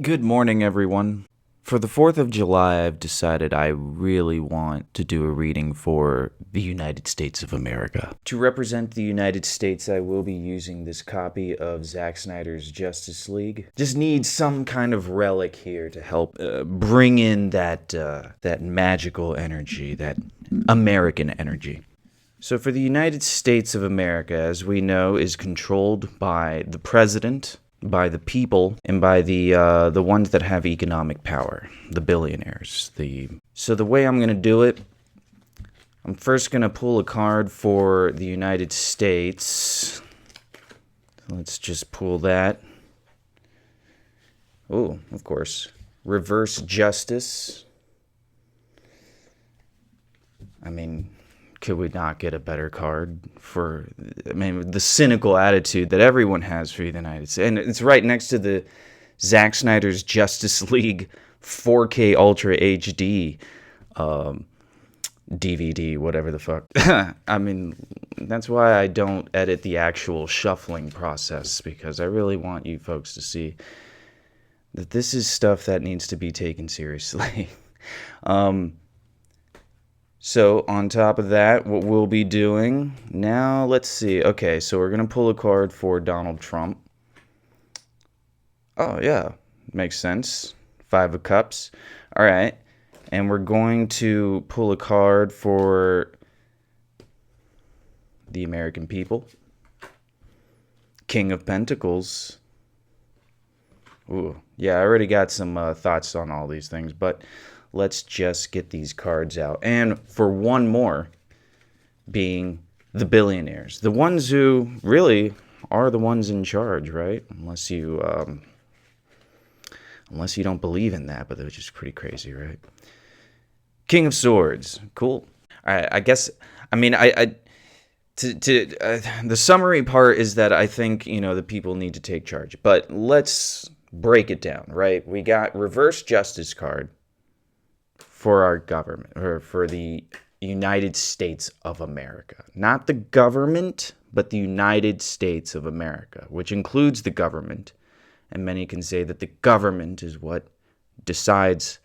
Good morning, everyone. For the 4th of July, I've decided I really want to do a reading for the United States of America. To represent the United States, I will be using this copy of Zack Snyder's Justice League. Just need some kind of relic here to help bring in that magical energy, that American energy. So for the United States of America, as we know, is controlled by the president, by the people, and by the ones that have economic power, the billionaires. So the way I'm going to do it, I'm first going to pull a card for the United States. Let's just pull that. Oh, of course. Reverse justice. I mean, could we not get a better card for, the cynical attitude that everyone has for the United States? And it's right next to the Zack Snyder's Justice League 4K Ultra HD DVD, whatever the fuck. That's why I don't edit the actual shuffling process, because I really want you folks to see that this is stuff that needs to be taken seriously. So on top of that, what we'll be doing now, let's see. Okay, so we're going to pull a card for Donald Trump. Oh, yeah, makes sense. 5 of Cups. All right, and we're going to pull a card for the American people. King of Pentacles. Ooh, yeah, I already got some thoughts on all these things, but let's just get these cards out. And for one more, being the billionaires. The ones who really are the ones in charge, right? Unless you don't believe in that, but they're just pretty crazy, right? King of Swords. Cool. All right, I guess, the summary part is that I think, the people need to take charge. But let's break it down, right? We got reverse justice card for our government, or for the United States of America. Not the government, but the United States of America, which includes the government. And many can say that the government is what decides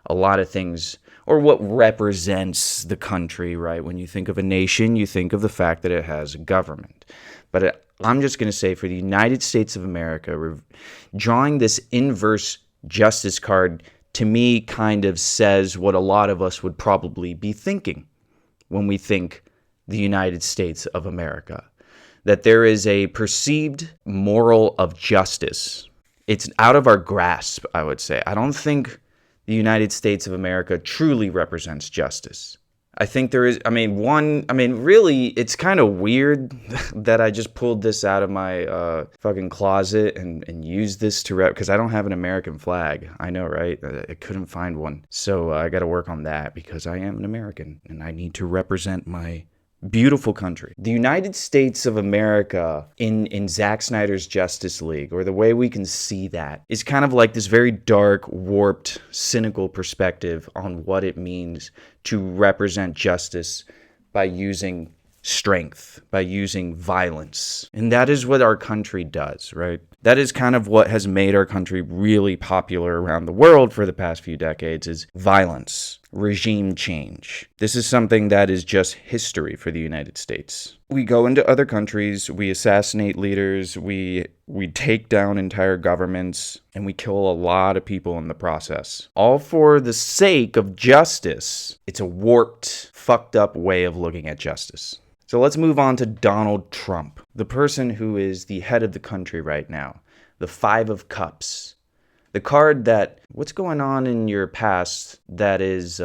a lot of things, or what represents the country, right? When you think of a nation, you think of the fact that it has a government. But I'm just going to say, for the United States of America, drawing this inverse justice card, to me, kind of says what a lot of us would probably be thinking when we think the United States of America. That there is a perceived moral of justice. It's out of our grasp, I would say. I don't think the United States of America truly represents justice. I think there is, really, it's kind of weird that I just pulled this out of my fucking closet and used this to because I don't have an American flag. I know, right? I couldn't find one. So I got to work on that, because I am an American and I need to represent my beautiful country. The United States of America in Zack Snyder's Justice League, or the way we can see that, is kind of like this very dark, warped, cynical perspective on what it means to represent justice by using strength, by using violence. And that is what our country does, right? That is kind of what has made our country really popular around the world for the past few decades, is violence, regime change. This is something that is just history for the United States. We go into other countries, we assassinate leaders, we take down entire governments, and we kill a lot of people in the process. All for the sake of justice. It's a warped, fucked up way of looking at justice. So let's move on to Donald Trump, the person who is the head of the country right now. The 5 of Cups. The card that, what's going on in your past that is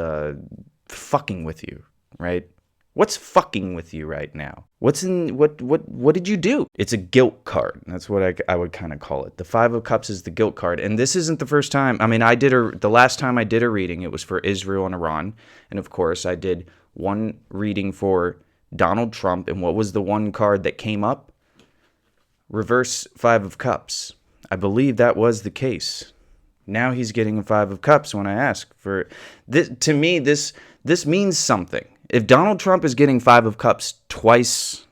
fucking with you, right? What's fucking with you right now? What did you do? It's a guilt card. That's what I would kind of call it. The 5 of Cups is the guilt card. And this isn't the first time. The last time I did a reading, it was for Israel and Iran. And of course, I did one reading for Donald Trump. And what was the one card that came up? Reverse 5 of Cups. I believe that was the case. Now he's getting a 5 of Cups when I ask for this. To me, this means something. If Donald Trump is getting 5 of Cups twice,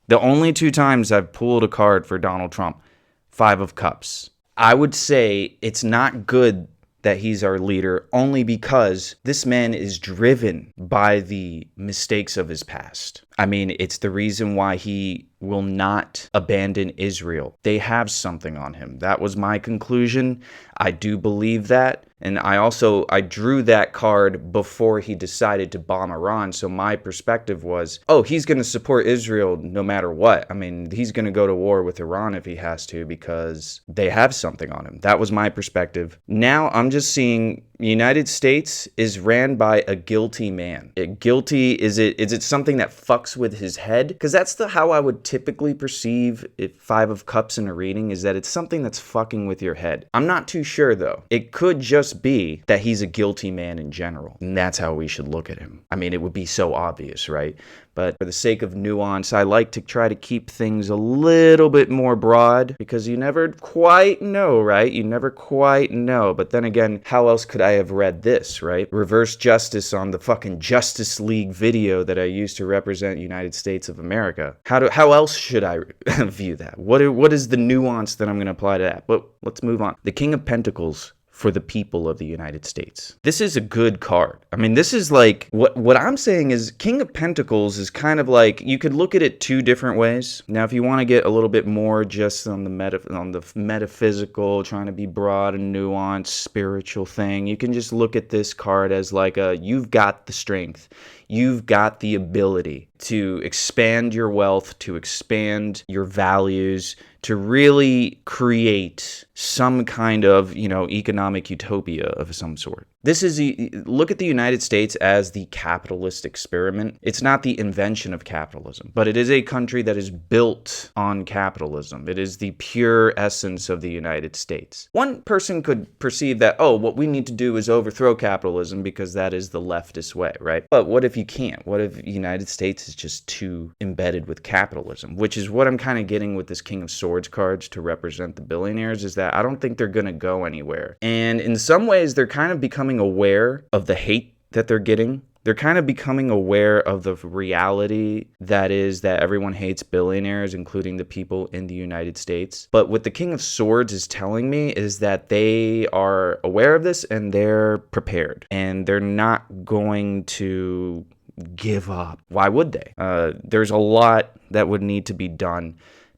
the only 2 times I've pulled a card for Donald Trump, 5 of Cups. I would say it's not good that he's our leader only because this man is driven by the mistakes of his past. I mean, it's the reason why he will not abandon Israel. They have something on him. That was my conclusion. I do believe that. And I drew that card before he decided to bomb Iran. So my perspective was, oh, he's going to support Israel no matter what. I mean, he's going to go to war with Iran if he has to because they have something on him. That was my perspective. Now I'm just seeing the United States is ran by a guilty man. Is it something that fucks with his head? Because that's how I would typically perceive it, Five of Cups in a reading, is that it's something that's fucking with your head. I'm not too sure though. It could just be that he's a guilty man in general. And that's how we should look at him. I mean, it would be so obvious, right? But for the sake of nuance, I like to try to keep things a little bit more broad because you never quite know, right? You never quite know. But then again, how else could I have read this, right? Reverse justice on the fucking Justice League video that I used to represent United States of America. How else should I view that? What is the nuance that I'm going to apply to that? But let's move on. The King of Pentacles for the people of the United States. This is a good card. I mean, this is like, what I'm saying is King of Pentacles is kind of like, you could look at it two different ways. Now, if you want to get a little bit more just on the metaphysical, trying to be broad and nuanced, spiritual thing, you can just look at this card as like you've got the strength. You've got the ability to expand your wealth, to expand your values, to really create some kind of, economic utopia of some sort. Look at the United States as the capitalist experiment. It's not the invention of capitalism, but it is a country that is built on capitalism. It is the pure essence of the United States. One person could perceive that, what we need to do is overthrow capitalism because that is the leftist way, right? But what if you can't? What if the United States is just too embedded with capitalism, which is what I'm kind of getting with this King of Swords cards to represent the billionaires, is that I don't think they're going to go anywhere. And in some ways, they're kind of becoming aware of the hate that they're getting. They're kind of becoming aware of the reality that everyone hates billionaires, including the people in the United States. But what the King of Swords is telling me is that they are aware of this and they're prepared. And they're not going to give up. Why would they? There's a lot that would need to be done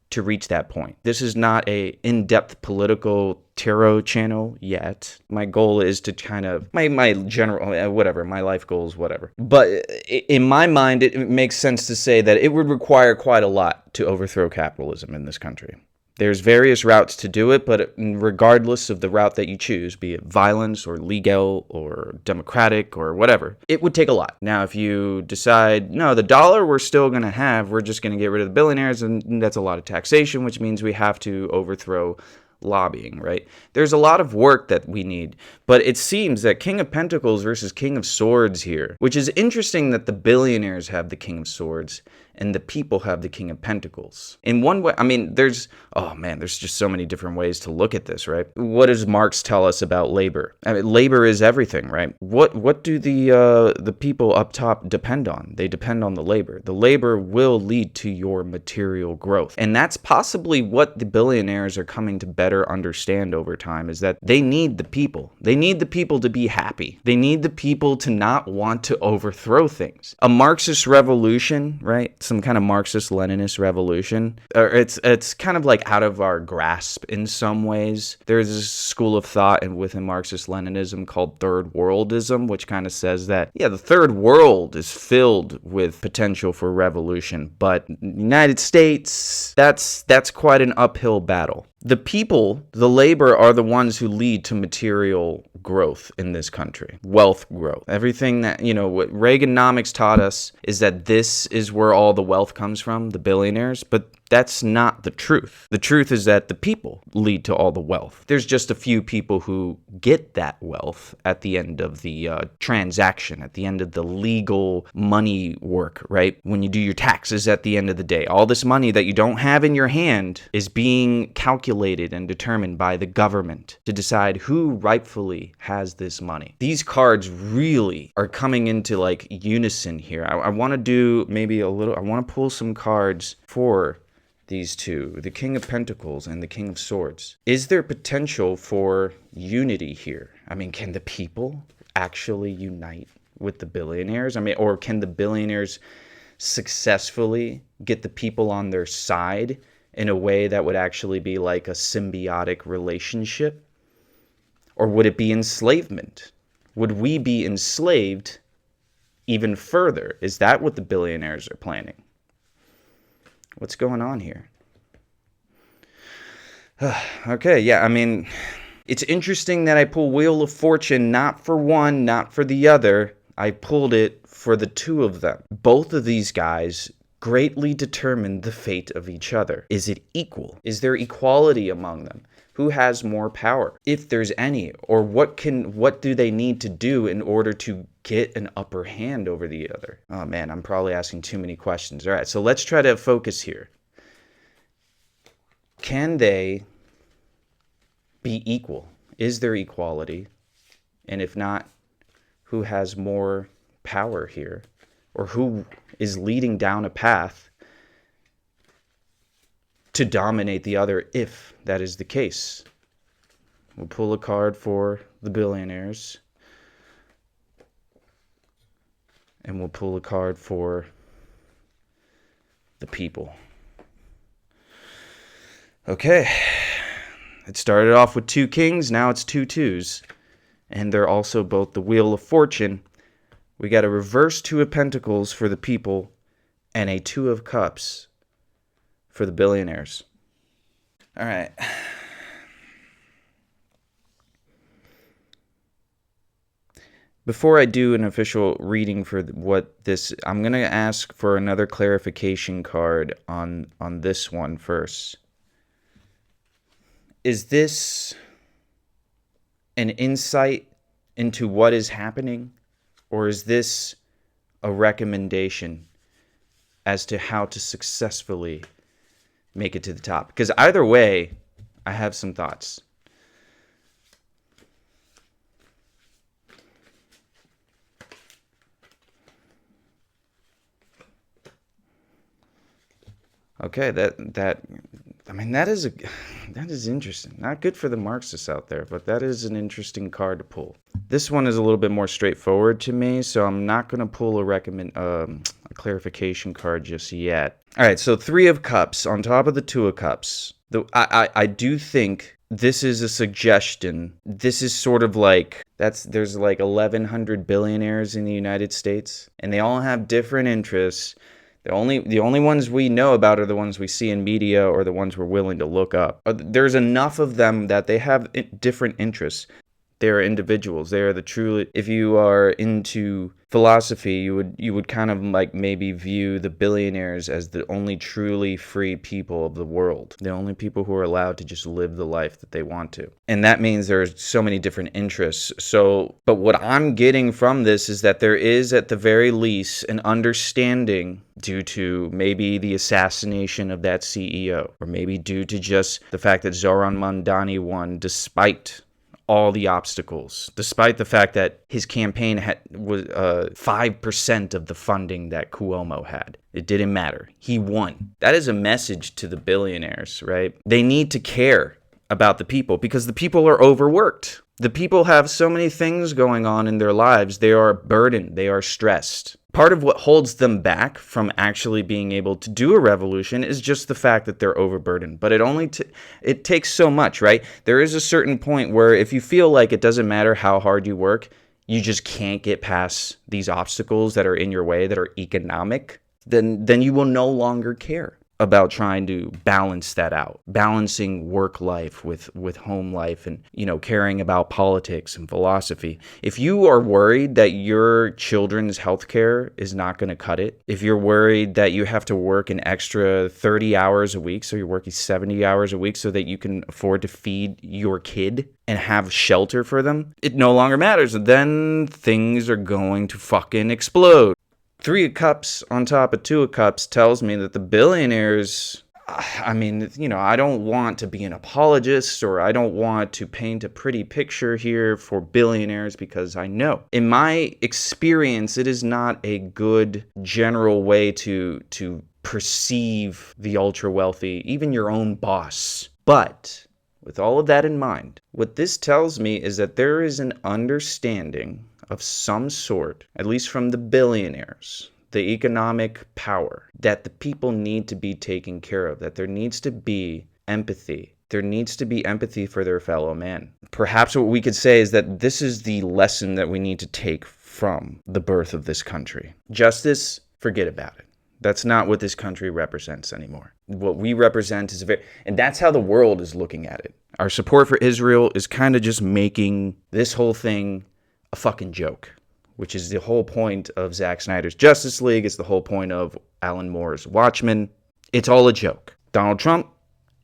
to reach that point. This is not a in-depth political tarot channel yet. My goal is to kind of, my general, whatever, my life goals, whatever. But in my mind, it makes sense to say that it would require quite a lot to overthrow capitalism in this country. There's various routes to do it, but regardless of the route that you choose, be it violence or legal or democratic or whatever, it would take a lot. Now, if you decide, no, the dollar we're still going to have, we're just going to get rid of the billionaires, and that's a lot of taxation, which means we have to overthrow lobbying, right? There's a lot of work that we need, but it seems that King of Pentacles versus King of Swords here, which is interesting that the billionaires have the King of Swords and the people have the King of Pentacles. In one way, I mean, there's just so many different ways to look at this, right? What does Marx tell us about labor? I mean, labor is everything, right? What do the people up top depend on? They depend on the labor. The labor will lead to your material growth. And that's possibly what the billionaires are coming to better understand over time, is that they need the people. They need the people to be happy. They need the people to not want to overthrow things. A Marxist revolution, right? Some kind of Marxist-Leninist revolution. It's kind of like out of our grasp in some ways. There's a school of thought within Marxist-Leninism called Third Worldism, which kind of says that, the Third World is filled with potential for revolution, but United States, that's quite an uphill battle. The people, the labor, are the ones who lead to material growth in this country, wealth growth. Everything that, what Reaganomics taught us is that this is where all the wealth comes from, the billionaires, but that's not the truth. The truth is that the people lead to all the wealth. There's just a few people who get that wealth at the end of the transaction, at the end of the legal money work, right? When you do your taxes at the end of the day, all this money that you don't have in your hand is being calculated and determined by the government to decide who rightfully has this money. These cards really are coming into like unison here. I want to do maybe I want to pull some cards for these two, the King of Pentacles and the King of Swords? Is there potential for unity here? I mean, can the people actually unite with the billionaires? I mean, or can the billionaires successfully get the people on their side in a way that would actually be like a symbiotic relationship? Or would it be enslavement? Would we be enslaved even further? Is that what the billionaires are planning? What's going on here? Okay, yeah, I mean, it's interesting that I pull Wheel of Fortune not for one, not for the other. I pulled it for the two of them. Both of these guys greatly determine the fate of each other. Is it equal? Is there equality among them? Who has more power, if there's any? Or what do they need to do in order to get an upper hand over the other? Oh man, I'm probably asking too many questions. All right, so let's try to focus here. Can they be equal? Is there equality? And if not, who has more power here? Or who is leading down a path to dominate the other, if that is the case? We'll pull a card for the billionaires. And we'll pull a card for the people. Okay. It started off with 2 kings, now it's 2 twos. And they're also both the Wheel of Fortune. We got a reverse 2 of Pentacles for the people and a 2 of Cups for the billionaires. All right. Before I do an official reading for what this, I'm going to ask for another clarification card on this one first. Is this an insight into what is happening, or is this a recommendation as to how to successfully make it to the top? Because either way, I have some thoughts. Okay, that is interesting. Not good for the Marxists out there, but that is an interesting card to pull. This one is a little bit more straightforward to me, so I'm not going to pull a clarification card just yet. All right, so 3 of Cups on top of the 2 of Cups. I do think this is a suggestion. This is sort of like there's like 1,100 billionaires in the United States, and they all have different interests. The only ones we know about are the ones we see in media or the ones we're willing to look up. There's enough of them that they have different interests. They are individuals. They are the truly. If you are into philosophy, you would kind of like maybe view the billionaires as the only truly free people of the world. The only people who are allowed to just live the life that they want to. And that means there's so many different interests. But what I'm getting from this is that there is at the very least an understanding, due to maybe the assassination of that CEO, or maybe due to just the fact that Zoran Mandani won despite all the obstacles, despite the fact that his campaign was 5% of the funding that Cuomo had. It didn't matter. He won. That is a message to the billionaires, right? They need to care about the people because the people are overworked. The people have so many things going on in their lives. They are burdened. They are stressed. Part of what holds them back from actually being able to do a revolution is just the fact that they're overburdened. But it takes so much, right? There is a certain point where if you feel like it doesn't matter how hard you work, you just can't get past these obstacles that are in your way, that are economic, then you will no longer care about trying to balance that out, balancing work life with home life, and caring about politics and philosophy. If you are worried that your children's healthcare is not going to cut it, if you're worried that you have to work an extra 30 hours a week, so you're working 70 hours a week so that you can afford to feed your kid and have shelter for them, it no longer matters. Then things are going to fucking explode. 3 of Cups on top of 2 of Cups tells me that the billionaires, I mean, I don't want to be an apologist, or I don't want to paint a pretty picture here for billionaires, because I know in my experience, it is not a good general way to perceive the ultra wealthy, even your own boss. But with all of that in mind, what this tells me is that there is an understanding of some sort, at least from the billionaires, the economic power, that the people need to be taken care of, that there needs to be empathy. There needs to be empathy for their fellow man. Perhaps what we could say is that this is the lesson that we need to take from the birth of this country. Justice, forget about it. That's not what this country represents anymore. What we represent is and that's how the world is looking at it. Our support for Israel is kind of just making this whole thing a fucking joke, which is the whole point of Zack Snyder's Justice League. It's the whole point of Alan Moore's Watchmen. It's all a joke. Donald Trump,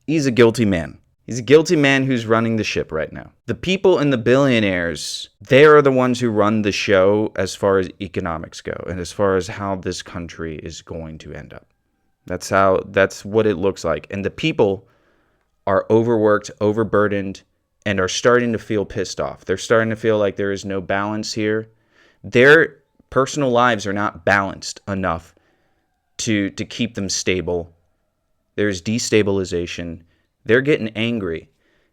he's a guilty man. He's a guilty man who's running the ship right now. The people and the billionaires, they are the ones who run the show as far as economics go and as far as how this country is going to end up. That's what it looks like. And the people are overworked, overburdened, and are starting to feel pissed off. They're starting to feel like there is no balance here. Their personal lives are not balanced enough to keep them stable. There's destabilization. They're getting angry,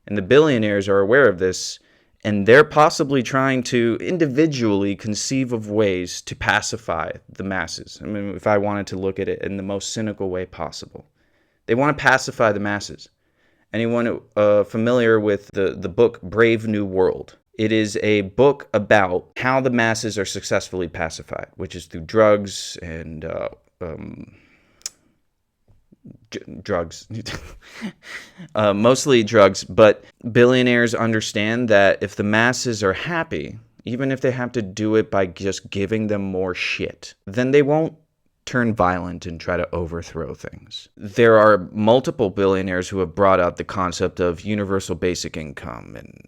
and the billionaires are aware of this, and they're possibly trying to individually conceive of ways to pacify the masses. I mean, if I wanted to look at it in the most cynical way possible. They want to pacify the masses. Anyone familiar with the book Brave New World? It is a book about how the masses are successfully pacified, which is through drugs and drugs. Mostly drugs, but billionaires understand that if the masses are happy, even if they have to do it by just giving them more shit, then they won't turn violent and try to overthrow things. There are multiple billionaires who have brought out the concept of universal basic income and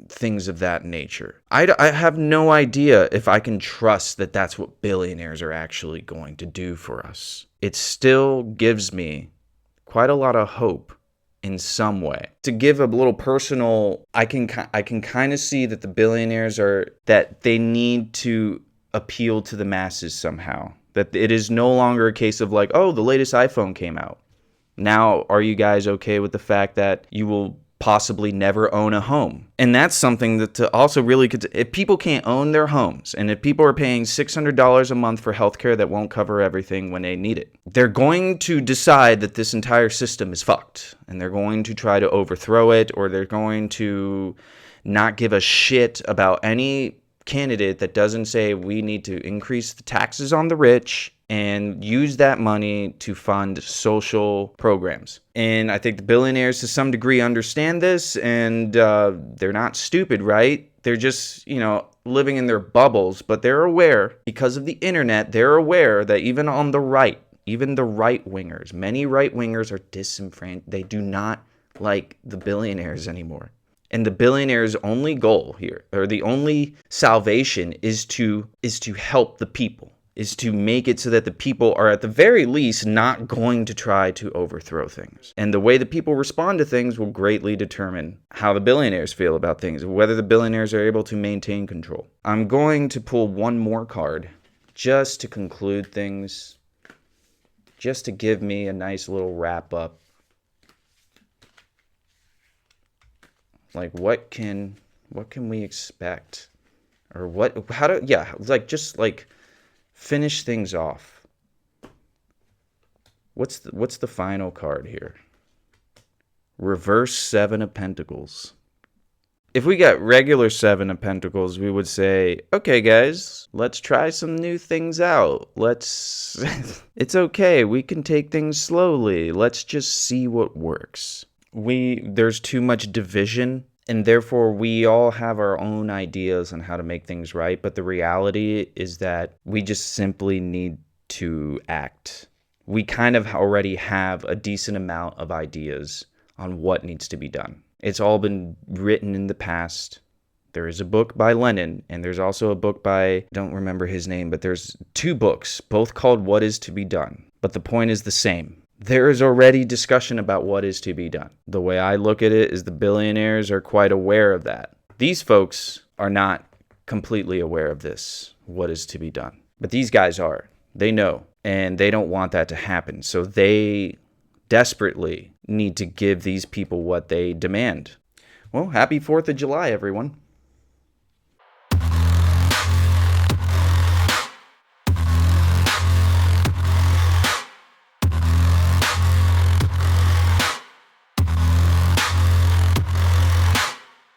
things of that nature. I have no idea if I can trust that that's what billionaires are actually going to do for us. It still gives me quite a lot of hope in some way. To give a little personal, I can kind of see that the billionaires that they need to appeal to the masses somehow. That it is no longer a case of like, oh, the latest iPhone came out. Now, are you guys okay with the fact that you will possibly never own a home? And that's something that to also really if people can't own their homes, and if people are paying $600 a month for healthcare that won't cover everything when they need it, they're going to decide that this entire system is fucked, and they're going to try to overthrow it, or they're going to not give a shit about any candidate that doesn't say we need to increase the taxes on the rich and use that money to fund social programs. And I think the billionaires to some degree understand this, and they're not stupid, right? They're just, living in their bubbles, but they're aware, because of the internet, they're aware that even on the right, even the right-wingers, many right-wingers are disenfranchised. They do not like the billionaires anymore. And the billionaires' only goal here, or the only salvation, is to help the people, is to make it so that the people are at the very least not going to try to overthrow things. And the way the people respond to things will greatly determine how the billionaires feel about things, whether the billionaires are able to maintain control. I'm going to pull one more card just to conclude things, just to give me a nice little wrap up. Like, what can we expect? Or finish things off. What's the final card here? Reverse Seven of Pentacles. If we got regular Seven of Pentacles, we would say, okay, guys, let's try some new things out. It's okay. We can take things slowly. Let's just see what works. There's too much division, and therefore we all have our own ideas on how to make things right. But the reality is that we just simply need to act. We kind of already have a decent amount of ideas on what needs to be done. It's all been written in the past. There is a book by Lenin, and there's also a book by, I don't remember his name, but there's two books, both called What Is to Be Done. But the point is the same. There is already discussion about what is to be done. The way I look at it is the billionaires are quite aware of that. These folks are not completely aware of this, what is to be done. But these guys are. They know. And they don't want that to happen. So they desperately need to give these people what they demand. Well, happy 4th of July, everyone.